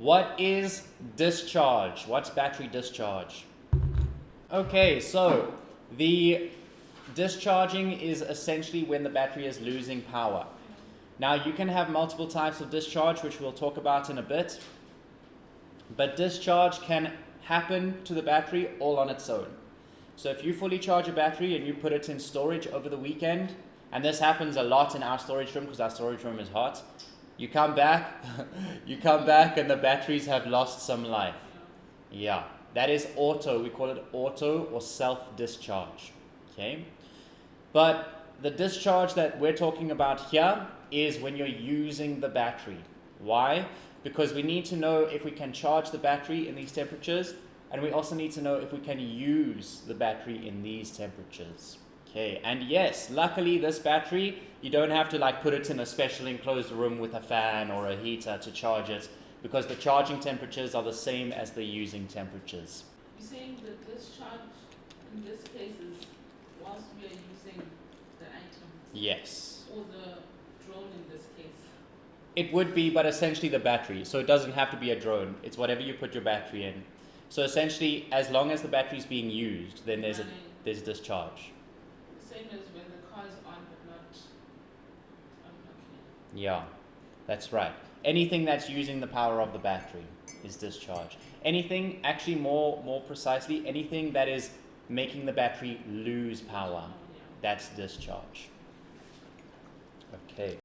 What is discharge? What's battery discharge? Okay, so the discharging is essentially when the battery is losing power. Now you can have multiple types of discharge, which we'll talk about in a bit, but discharge can happen to the battery all on its own. So if you fully charge a battery and you put it in storage over the weekend, and this happens a lot in our storage room because our storage room is hot, you come back, and the batteries have lost some life. Yeah, that is auto. We call it auto or self-discharge. Okay, but the discharge that we're talking about here is when you're using the battery. Why? Because we need to know if we can charge the battery in these temperatures, and we also need to know if we can use the battery in these temperatures. Okay, and yes, luckily this battery, you don't have to put it in a special enclosed room with a fan or a heater to charge it, because the charging temperatures are the same as the using temperatures. You're saying that discharge in this case is whilst we are using the item? Yes. Or the drone in this case? It would be, but essentially the battery. So it doesn't have to be a drone. It's whatever you put your battery in. So essentially, as long as the battery is being used, then there's a discharge. Same as when the car is on but not. Okay. Yeah, that's right. Anything that's using the power of the battery is discharge. Anything, actually more precisely, anything that is making the battery lose power, that's discharge. Okay.